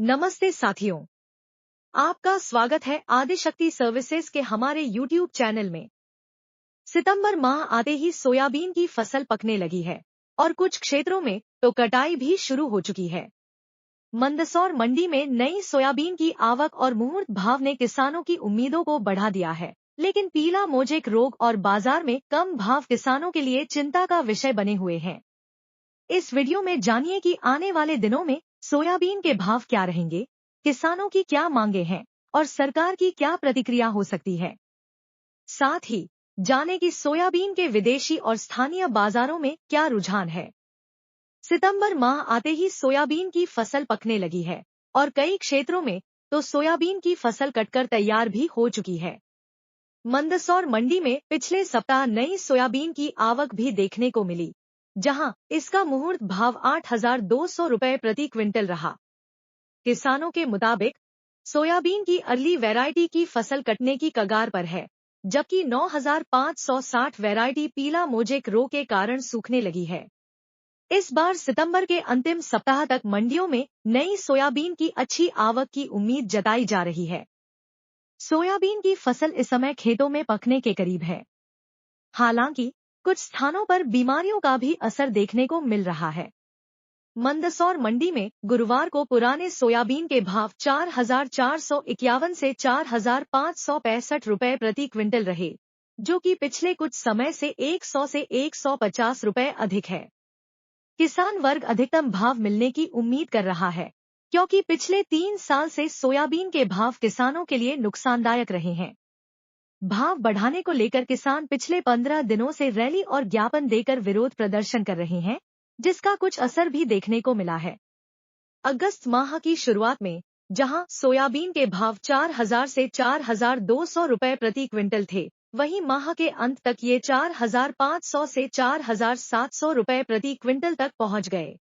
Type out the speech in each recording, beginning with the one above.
नमस्ते साथियों, आपका स्वागत है आदिशक्ति सर्विसेज के हमारे YouTube चैनल में। सितंबर माह आते ही सोयाबीन की फसल पकने लगी है और कुछ क्षेत्रों में तो कटाई भी शुरू हो चुकी है। मंदसौर मंडी में नई सोयाबीन की आवक और मुहूर्त भाव ने किसानों की उम्मीदों को बढ़ा दिया है, लेकिन पीला मोजेक रोग और बाजार में कम भाव किसानों के लिए चिंता का विषय बने हुए हैं। इस वीडियो में जानिए कि आने वाले दिनों में सोयाबीन के भाव क्या रहेंगे, किसानों की क्या मांगे हैं और सरकार की क्या प्रतिक्रिया हो सकती है। साथ ही जाने कि सोयाबीन के विदेशी और स्थानीय बाजारों में क्या रुझान है। सितंबर माह आते ही सोयाबीन की फसल पकने लगी है और कई क्षेत्रों में तो सोयाबीन की फसल कटकर तैयार भी हो चुकी है। मंदसौर मंडी में पिछले सप्ताह नई सोयाबीन की आवक भी देखने को मिली, जहां इसका मुहूर्त भाव 8,200 रुपए प्रति क्विंटल रहा। किसानों के मुताबिक सोयाबीन की अर्ली वैरायटी की फसल कटने की कगार पर है, जबकि 9,560 वैरायटी पीला मोजेक रोग के कारण सूखने लगी है। इस बार सितंबर के अंतिम सप्ताह तक मंडियों में नई सोयाबीन की अच्छी आवक की उम्मीद जताई जा रही है। सोयाबीन की फसल इस समय खेतों में पकने के करीब है। हालांकि कुछ स्थानों पर बीमारियों का भी असर देखने को मिल रहा है। मंदसौर मंडी में गुरुवार को पुराने सोयाबीन के भाव 4,451 से 4,565 रुपए प्रति क्विंटल रहे, जो कि पिछले कुछ समय से 100 से 150 रुपए अधिक है। किसान वर्ग अधिकतम भाव मिलने की उम्मीद कर रहा है, क्योंकि पिछले 3 साल से सोयाबीन के भाव किसानों के लिए नुकसानदायक रहे हैं। भाव बढ़ाने को लेकर किसान पिछले 15 दिनों से रैली और ज्ञापन देकर विरोध प्रदर्शन कर रहे हैं, जिसका कुछ असर भी देखने को मिला है। अगस्त माह की शुरुआत में जहां सोयाबीन के भाव 4,000 से 4,200 रुपए प्रति क्विंटल थे, वहीं माह के अंत तक ये 4,500 से 4,700 रुपए प्रति क्विंटल तक पहुंच गए।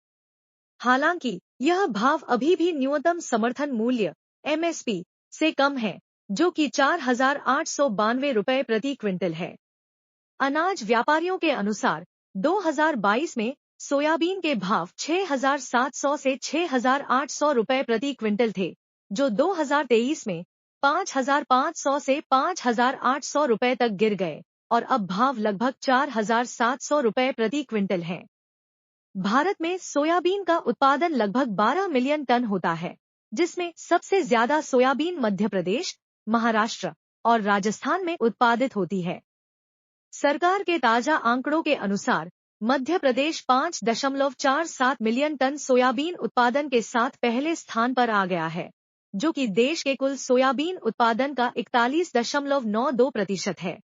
हालांकि यह भाव अभी भी न्यूनतम समर्थन मूल्य MSP से कम है, जो कि 4,892 रुपए प्रति क्विंटल है। अनाज व्यापारियों के अनुसार 2022 में सोयाबीन के भाव 6,700 से 6,800 रुपए प्रति क्विंटल थे, जो 2023 में 5,500 से 5,800 रुपए तक गिर गए और अब भाव लगभग 4,700 रुपए प्रति क्विंटल है। भारत में सोयाबीन का उत्पादन लगभग 12 मिलियन टन होता है, जिसमें सबसे ज्यादा सोयाबीन मध्य प्रदेश, महाराष्ट्र और राजस्थान में उत्पादित होती है। सरकार के ताजा आंकड़ों के अनुसार Madhya Pradesh 5.47 million ton soybean उत्पादन के साथ पहले स्थान पर आ गया है, जो कि देश के कुल सोयाबीन उत्पादन का 41.92% है।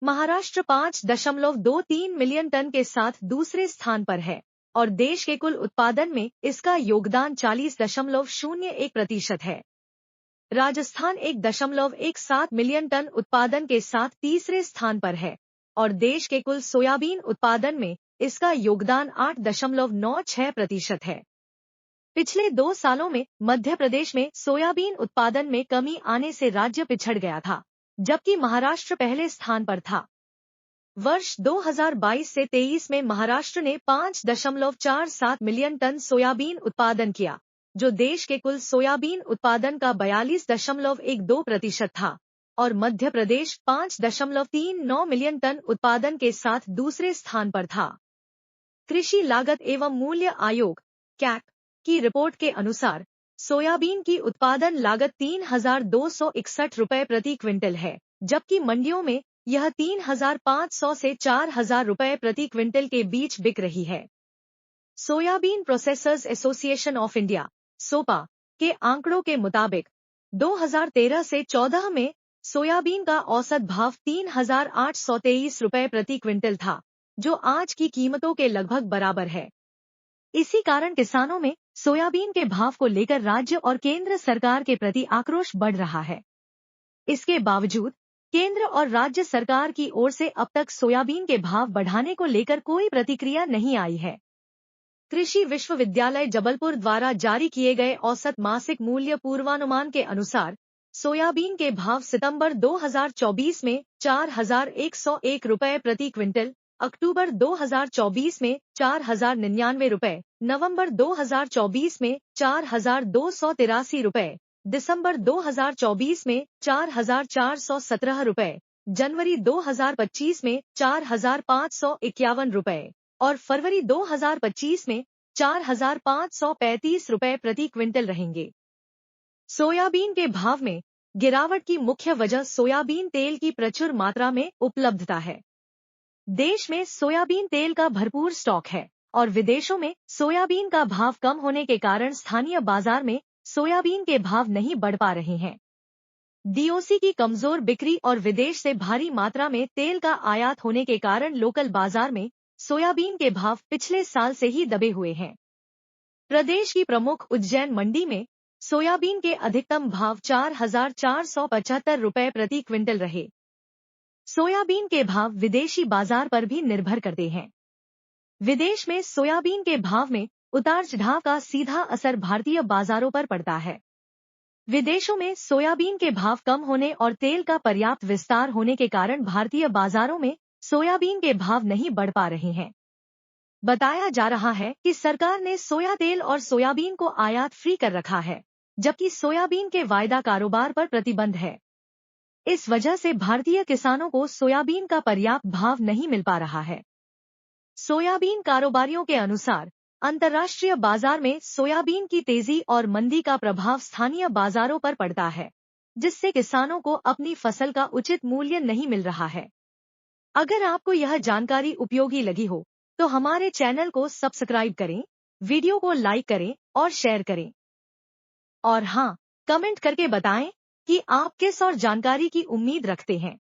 महाराष्ट्र 5.23 मिलियन टन के साथ दूसरे स्थान पर है और देश के कुल उत्पादन में इसका योगदान 40.01% है। राजस्थान 1.17 मिलियन टन उत्पादन के साथ तीसरे स्थान पर है और देश के कुल सोयाबीन उत्पादन में इसका योगदान 8.96% है। पिछले 2 सालों में मध्य प्रदेश में सोयाबीन उत्पादन में कमी आने से राज्य पिछड़ गया था, जबकि महाराष्ट्र पहले स्थान पर था। वर्ष 2022 से 23 में महाराष्ट्र ने 5.47 मिलियन टन सोयाबीन उत्पादन किया, जो देश के कुल सोयाबीन उत्पादन का 42.12% था और मध्य प्रदेश 5.39 मिलियन टन उत्पादन के साथ दूसरे स्थान पर था। कृषि लागत एवं मूल्य आयोग कैक की रिपोर्ट के अनुसार सोयाबीन की उत्पादन लागत 3,261 रुपए प्रति क्विंटल है, जबकि मंडियों में यह 3,500 से 4,000 रुपए प्रति क्विंटल के बीच बिक रही है। Soybean processors association of India SOPA के आंकड़ों के मुताबिक 2013 से 14 में सोयाबीन का औसत भाव 3,823 रुपए प्रति क्विंटल था, जो आज की कीमतों के लगभग बराबर है। इसी कारण किसानों में सोयाबीन के भाव को लेकर राज्य और केंद्र सरकार के प्रति आक्रोश बढ़ रहा है। इसके बावजूद केंद्र और राज्य सरकार की ओर से अब तक सोयाबीन के भाव बढ़ाने को लेकर कोई प्रतिक्रिया नहीं आई है। कृषि विश्वविद्यालय जबलपुर द्वारा जारी किए गए औसत मासिक मूल्य पूर्वानुमान के अनुसार सोयाबीन के भाव सितंबर 2024 में 4,101 रुपए प्रति क्विंटल, अक्टूबर 2024 में 4,099 रुपए, नवंबर 2024 में 4,283 रुपए, दिसंबर 2024 में 4,417 रुपए, जनवरी 2025 में 4,551 रुपए और फरवरी 2025 में 4,535 रुपए प्रति क्विंटल रहेंगे। सोयाबीन के भाव में गिरावट की मुख्य वजह सोयाबीन तेल की प्रचुर मात्रा में उपलब्धता है। देश में सोयाबीन तेल का भरपूर स्टॉक है और विदेशों में सोयाबीन का भाव कम होने के कारण स्थानीय बाजार में सोयाबीन के भाव नहीं बढ़ पा रहे हैं। डीओसी की कमजोर बिक्री और विदेश से भारी मात्रा में तेल का आयात होने के कारण लोकल बाजार में सोयाबीन के भाव पिछले साल से ही दबे हुए हैं। प्रदेश की प्रमुख उज्जैन मंडी में सोयाबीन के अधिकतम भाव 4,475 रुपए प्रति क्विंटल रहे। सोयाबीन के भाव विदेशी बाजार पर भी निर्भर करते हैं। विदेश में सोयाबीन के भाव में उतार चढ़ाव का सीधा असर भारतीय बाजारों पर पड़ता है। विदेशों में सोयाबीन के भाव कम होने और तेल का पर्याप्त विस्तार होने के कारण भारतीय बाजारों में सोयाबीन के भाव नहीं बढ़ पा रहे हैं। बताया जा रहा है कि सरकार ने सोया तेल और सोयाबीन को आयात फ्री कर रखा है, जबकि सोयाबीन के वायदा कारोबार पर प्रतिबंध है। इस वजह से भारतीय किसानों को सोयाबीन का पर्याप्त भाव नहीं मिल पा रहा है। सोयाबीन कारोबारियों के अनुसार अंतर्राष्ट्रीय बाजार में सोयाबीन की तेजी और मंदी का प्रभाव स्थानीय बाजारों पर पड़ता है, जिससे किसानों को अपनी फसल का उचित मूल्य नहीं मिल रहा है। अगर आपको यह जानकारी उपयोगी लगी हो तो हमारे चैनल को सब्सक्राइब करें, वीडियो को लाइक करें और शेयर करें। और हाँ, कमेंट करके बताएं कि आप किस और जानकारी की उम्मीद रखते हैं।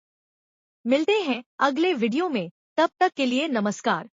मिलते हैं अगले वीडियो में, तब तक के लिए नमस्कार।